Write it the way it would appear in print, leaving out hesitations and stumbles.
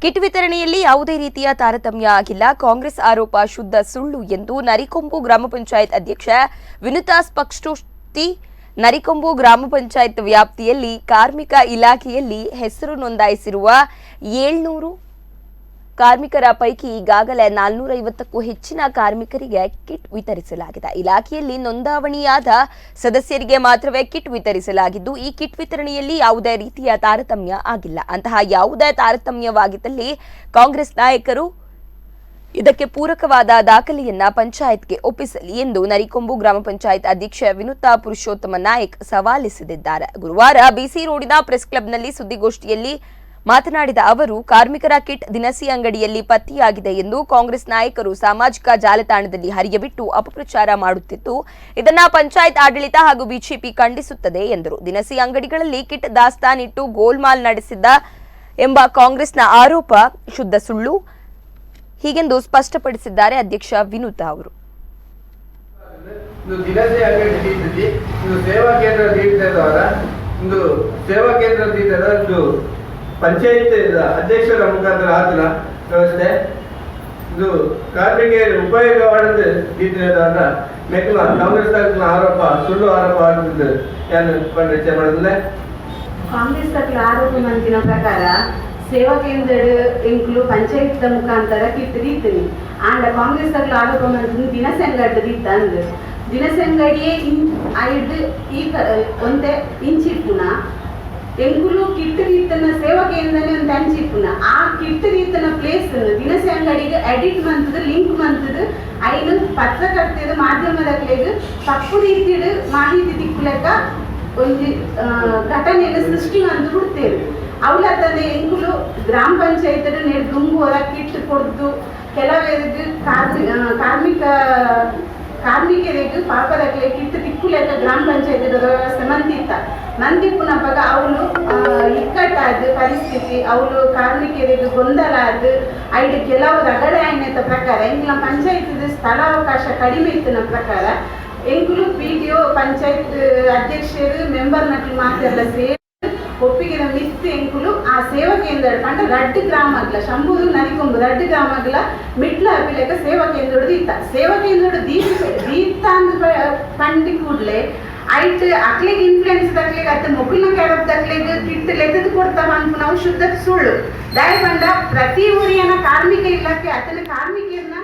Kit ವಿತರಣೆಯಲ್ಲಿ ಯಾವುದೇ ರೀತಿಯ ತಾರತಮ್ಯ ಆಗಿಲ್ಲ. ಕಾಂಗ್ರೆಸ್ ಆರೋಪ ಶುದ್ಧ ಸುಳ್ಳು ಎಂದು ನರಿಕೊಂಬು ಗ್ರಾಮ ಪಂಚಾಯತ್ ಅಧ್ಯಕ್ಷ ವಿನುತಾ ಸ್ಪಷ್ಟೋಕ್ತಿ. ನರಿಕೊಂಬು ಗ್ರಾಮ ಪಂಚಾಯತ್ ವ್ಯಾಪ್ತಿಯಲ್ಲಿ ಕಾರ್ಮಿಕ ಇಲಾಖೆಯಲ್ಲಿ ಹೆಸರು ನೋಂದಾಯಿಸಿರುವ 700 ಕಾರ್ಮಿಕರ ಪೈಕಿ ಈಗಾಗಲೇ 450ಕ್ಕೂ ಹೆಚ್ಚಿನ ಕಾರ್ಮಿಕರಿಗೆ ಕಿಟ್ ವಿತರಿಸಲಾಗಿದೆ. ಇಲಾಖೆಯಲ್ಲಿ ನೋಂದಾವಣಿಯಾದ ಸದಸ್ಯರಿಗೆ ಮಾತ್ರವೇ ಕಿಟ್ ವಿತರಿಸಲಾಗಿದ್ದು, ಈ ಕಿಟ್ ವಿತರಣೆಯಲ್ಲಿ ಯಾವುದೇ ರೀತಿಯ ತಾರತಮ್ಯ ಆಗಿಲ್ಲ. ಅಂತಹ ಯಾವುದೇ ತಾರತಮ್ಯವಾಗಿದ್ದಲ್ಲಿ ಕಾಂಗ್ರೆಸ್ ನಾಯಕರು ಇದಕ್ಕೆ ಪೂರಕವಾದ ದಾಖಲೆಯನ್ನ ಪಂಚಾಯತ್ಗೆ ಒಪ್ಪಿಸಲಿ ಎಂದು ನರಿಕೊಂಬು ಗ್ರಾಮ ಪಂಚಾಯತ್ ಅಧ್ಯಕ್ಷೆ ವಿನುತಾ ಪುರುಷೋತ್ತಮ ನಾಯಕ್ ಸವಾಲಿಸಿದ್ದಾರೆ. ಗುರುವಾರ ಬಿಸಿ ರೋಡಿನ ಪ್ರೆಸ್ ಕ್ಲಬ್ನಲ್ಲಿ ಸುದ್ದಿಗೋಷ್ಠಿಯಲ್ಲಿ ಮಾತನಾಡಿದ ಅವರು, ಕಾರ್ಮಿಕರ ಕಿಟ್ ದಿನಸಿ ಅಂಗಡಿಯಲ್ಲಿ ಪತ್ತೆಯಾಗಿದೆ ಎಂದು ಕಾಂಗ್ರೆಸ್ ನಾಯಕರು ಸಾಮಾಜಿಕ ಜಾಲತಾಣದಲ್ಲಿ ಹರಿಯಬಿಟ್ಟು ಅಪಪ್ರಚಾರ ಮಾಡುತ್ತಿದ್ದು, ಇದನ್ನ ಪಂಚಾಯತ್ ಆಡಳಿತ ಹಾಗೂ ಬಿಜೆಪಿ ಖಂಡಿಸುತ್ತದೆ ಎಂದರು. ದಿನಸಿ ಅಂಗಡಿಗಳಲ್ಲಿ ಕಿಟ್ ದಾಸ್ತಾನಿಟ್ಟು ಗೋಲ್ಮಾಲ್ ನಡೆಸಿದ್ದ ಎಂಬ ಕಾಂಗ್ರೆಸ್ನ ಆರೋಪ ಶುದ್ಧ ಸುಳ್ಳು ಹೀಗೆಂದು ಸ್ಪಷ್ಟಪಡಿಸಿದ್ದಾರೆ ಅಧ್ಯಕ್ಷ ವಿನುತಾ ಅವರು. ದಿನಸಿ ಅಂಗಡಿ ಸೇವಾ ಕೇಂದ್ರ ಪಂಚಾಯತ್ ಅಧ್ಯಕ್ಷರ ಮುಖಾಂತರ ಆತನ ವ್ಯವಸ್ಥೆ ಇದು ಕಾರ್ಮಿಕರಿಗೆ ಉಪಯೋಗವಾದ ರೀತಿಯಾದ ಮೆಕ್ಕಲ ಕಾಂಗ್ರೆಸ್ ಆರೋಪ ಸುಳ್ಳು ಆರೋಪ ಆಗುತ್ತಿದ್ದು ಏನು ಪರಿಚಯ ಮಾಡಿದ್ರೆ ಕಾಂಗ್ರೆಸ್ ಆರೋಪ ಮಂದಿನ ಪ್ರಕಾರ ಸೇವಾ ಕೇಂದ್ರ ಎಂಕ್ಲು ಪಂಚಾಯತ್ ಮುಖಾಂತರ ಕಿಟ್ ದೀತನಿ ಆಂಡ ಕಾಂಗ್ರೆಸ್ ಆರೋಪ ಮಂದಿನ ದಿನಸಂಗಡಿ ದೀತ ಅಂದ್ ದಿನಸಂಗಡಿಯೇ ಐದು ಈ ಒಂದೇ ಇಂಚಿಪ್ಪುನ ಎಂಕುಲು ಕಿಟ್ ರೀತನ ಸೇವಾ ಕೇಂದ್ರನೇ ಒಂದು ಹಂಚಿಪ್ಪುನ ಆ ಕಿಟ್ ರೀತನ ಪ್ಲೇಸ್ ದಿನಸಿ ಅಂಗಡಿಗೆ ಎಡಿಟ್ ಮಂತದ ಲಿಂಕ್ ಮಂತದ ಐನು ಪತ್ರಕರ್ತೆದ ಮಾಧ್ಯಮದಕ್ಲೆಗ್ ತಪ್ಪು ರೀತಿಯ ಮಾಹಿತಿ ದಿಕ್ಕುಲೆಕ್ಕ ಒಂದು ಘಟನೆಯನ್ನು ಸೃಷ್ಟಿ ಮಂದು ಬಿಡ್ತೇವೆ. ಅವಲತ್ತಂದೆ ಎಂಕುಲು ಗ್ರಾಮ ಪಂಚಾಯತ್ ದುಂಬುವರ ಕಿಟ್ ಕೊಡ್ದು ಕೆಲವರಿಗೆ ಕಾರ್ಮಿಕರಿಗೆ ಪಾಪದಕ್ಕೆ ಕಿಟ್ ದಿಕ್ಕುಲೆಕ್ಕ ಗ್ರಾಮ ಪಂಚಾಯತ್ ವ್ಯವಸ್ಥೆ ಮಂದಿಪ್ಪುನ ಪಗ ಅವಳು ಇಕ್ಕಟ್ಟಾದ ಪರಿಸ್ಥಿತಿ ಅವಳು ಕಾರ್ಮಿಕರಿಗೆ ಗೊಂದಲ ಆದ ಐದು ಕೆಲವು ರಗಡೆ ಆಯ್ನದ ಪ್ರಕಾರ ಎಂಗಿನ ಪಂಚಾಯತ್ ಸ್ಥಳಾವಕಾಶ ಕಡಿಮೆ ಇತ್ತಿನ ಪ್ರಕಾರ ಎಂಕುಲು PDO ಪಂಚಾಯತ್ ಅಧ್ಯಕ್ಷರು ಮೆಂಬರ್ ನಕಲು ಮಾತೆಲ್ಲ ಸೇರಿ ಒಪ್ಪಿಗೆ ಮಿತ್ತು ಎಂಕುಲು ಆ ಸೇವಾ ಕೇಂದ್ರ ಕಂಡ ರಡ್ಡು ಗ್ರಾಮಗಳ ಶಂಭೂರು ನರಿಕೊಂಬು ರಡ್ಡು ಗ್ರಾಮಗಳ ಮಿಟ್ಲ ಅಪಿಲೆಗ ಸೇವಾ ಕೇಂದ್ರ ದೀತ ಸೇವಾ ಕೇಂದ್ರ ದೀತ ಅಂದ ಕಂಡು ಕೂಡಲೇ ಐಟ್ ಅಕ್ಲೆಗೆ ಇನ್ಫ್ಲೂಯೆನ್ಸ್ ದಕ್ಲೆಗೆ ಅತ್ತ ಮೊಬೈಲ್ನ ಕ್ಯಾರಪ್ ದಕ್ಲೆಗೆ ಕಿಟ್ ಲೆಕ್ಕದು ಕೊಡ್ತಾವ ಅಂತ ನಾವು ಶುದ್ಧ ಸುಳ್ಳು ದಯ ಬಂದ ಪ್ರತಿ ಊರಿನ ಕಾರ್ಮಿಕ ಇಲಾಖೆ ಅತನ